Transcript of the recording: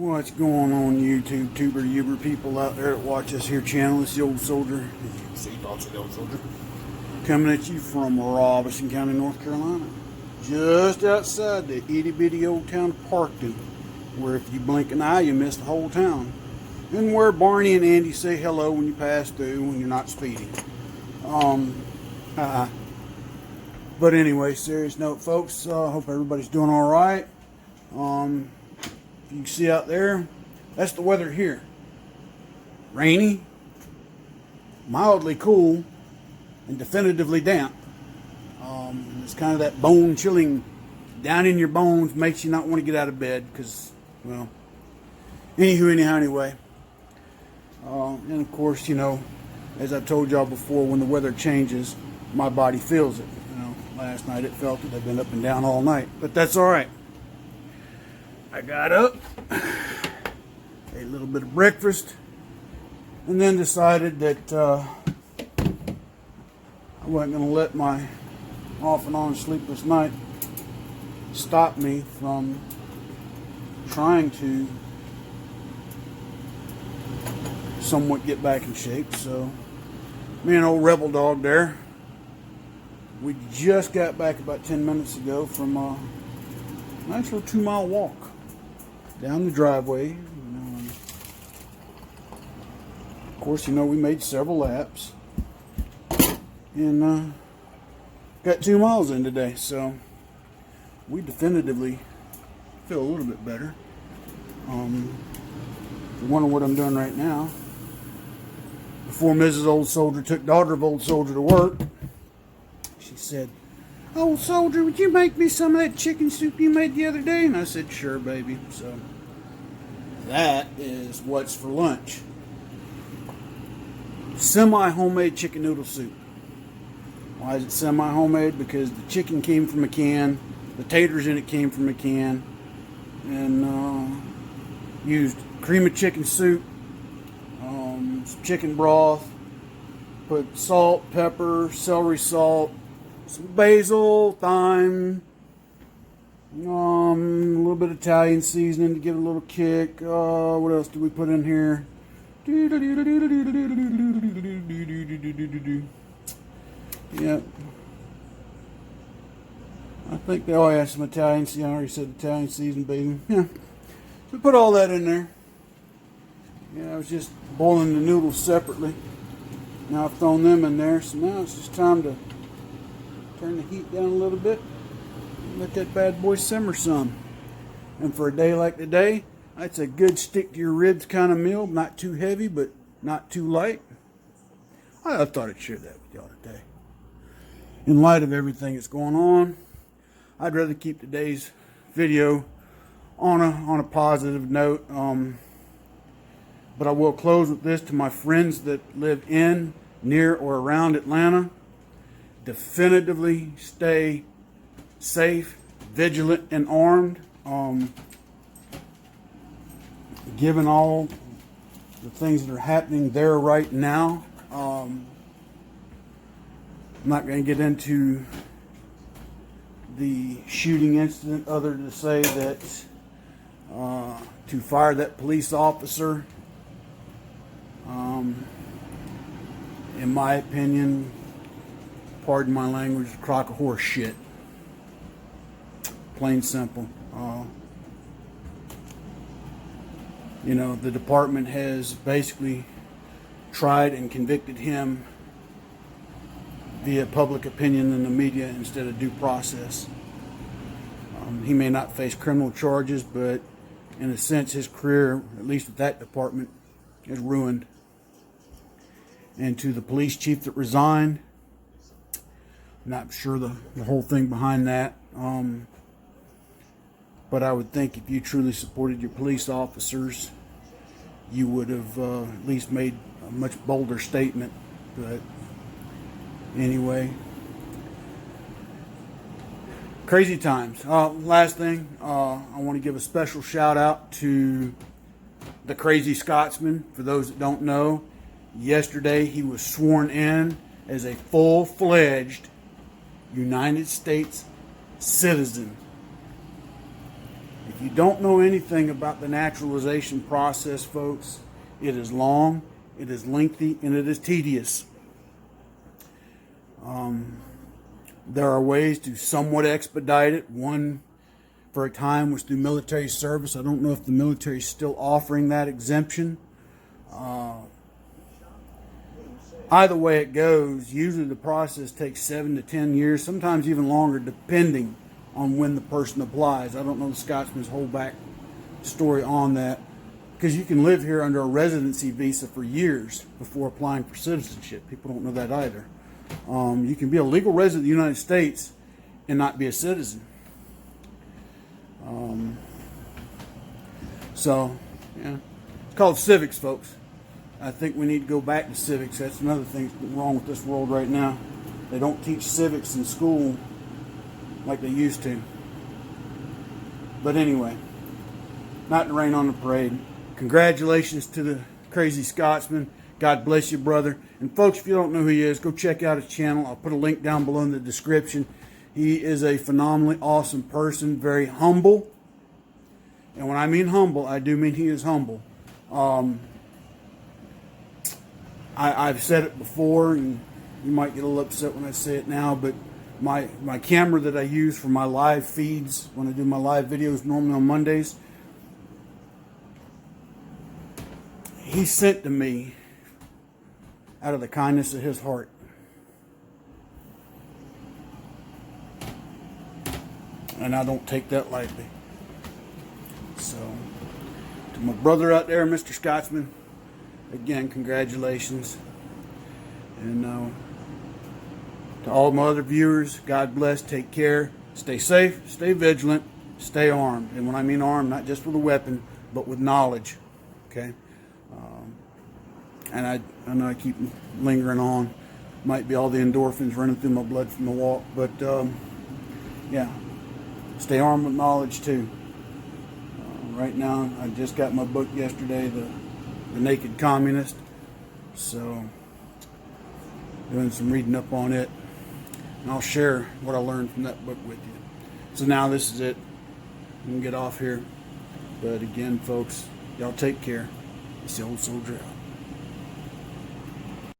What's going on, YouTube, tuber people out there that watch us here channel? It's the Old Soldier. As you can see, Thoughts of the Old Soldier. Coming at you from Robeson County, North Carolina. Just outside the itty bitty old town of Parkton, where if you blink an eye, you miss the whole town. And where Barney and Andy say hello when you pass through when you're not speeding. But anyway, serious note, folks. Hope everybody's doing all right. You can see out there, that's the weather here. Rainy, mildly cool, and definitively damp. It's kind of that bone chilling down in your bones, makes you not want to get out of bed because, well, anyway. And of course, you know, as I've told y'all before, when the weather changes, my body feels it. You know, last night it felt it. I've been up and down all night, but that's all right. I got up, ate a little bit of breakfast, and then decided that I wasn't going to let my off and on sleepless night stop me from trying to somewhat get back in shape. So me and old Rebel Dog there, we just got back about 10 minutes ago from a nice little 2-mile walk down the driveway. Of course, you know, we made several laps and got 2 miles in today, so we definitively feel a little bit better. You wonder what I'm doing right now. Before Mrs. Old Soldier took daughter of Old Soldier to work, she said, "Old Soldier, would you make me some of that chicken soup you made the other day?" And I said, "Sure, baby." So that is what's for lunch. Semi-homemade chicken noodle soup. Why is it semi-homemade? Because the chicken came from a can, the taters in it came from a can, and used cream of chicken soup, some chicken broth, put salt, pepper, celery salt, some basil, thyme, a little bit of Italian seasoning to give it a little kick. What else did we put in here? Yep. I think they all had some Italian seasoning. I already said Italian seasoning, baby. Yeah. So put all that in there. Yeah, I was just boiling the noodles separately. Now I've thrown them in there, so now it's just time to turn the heat down a little bit and let that bad boy simmer some. And for a day like today, that's a good stick to your ribs kind of meal. Not too heavy, but not too light. I thought I'd share that with y'all today. In light of everything that's going on, I'd rather keep today's video on a positive note. But I will close with this to my friends that live in, near, or around Atlanta. Definitively stay safe, vigilant, and armed. Given all the things that are happening there right now, I'm not going to get into the shooting incident other than to say that to fire that police officer, in my opinion, pardon my language, a crock of horse shit. Plain simple. You know, the department has basically tried and convicted him via public opinion in the media instead of due process. He may not face criminal charges, but in a sense his career, at least with that department, is ruined. And to the police chief that resigned, I'm not sure the whole thing behind that, but I would think if you truly supported your police officers, you would have at least made a much bolder statement. But anyway, crazy times. Last thing, I want to give a special shout out to the crazy Scotsman. For those that don't know, yesterday he was sworn in as a full-fledged United States citizen. If you don't know anything about the naturalization process, folks, it is long, it is lengthy, and it is tedious. There are ways to somewhat expedite it. One, for a time, was through military service. I don't know if the military is still offering that exemption. Either way it goes, usually the process takes 7 to 10 years, sometimes even longer, depending on when the person applies. I don't know the Scotsman's whole back story on that, because you can live here under a residency visa for years before applying for citizenship. People don't know that either. You can be a legal resident of the United States and not be a citizen. So, yeah, it's called civics, folks. I think we need to go back to civics. That's another thing that's wrong with this world right now. They don't teach civics in school like they used to. But anyway, not to rain on the parade. Congratulations to the crazy Scotsman. God bless you, brother. And folks, if you don't know who he is, go check out his channel. I'll put a link down below in the description. He is a phenomenally awesome person, very humble. And when I mean humble, I do mean he is humble. I've said it before, and you might get a little upset when I say it now, but my camera that I use for my live feeds, when I do my live videos normally on Mondays, he sent to me out of the kindness of his heart. And I don't take that lightly. So, to my brother out there, Mr. Scotsman, again, congratulations. And to all my other viewers, God bless, take care, stay safe, stay vigilant, stay armed. And when I mean armed, not just with a weapon, but with knowledge. Okay? And I know I keep lingering on. Might be all the endorphins running through my blood from the walk. But, yeah, stay armed with knowledge, too. Right now, I just got my book yesterday, The Naked Communist. So, doing some reading up on it. And I'll share what I learned from that book with you. So now this is it. I'm going to get off here. But again, folks, y'all take care. It's the Old Soldier out.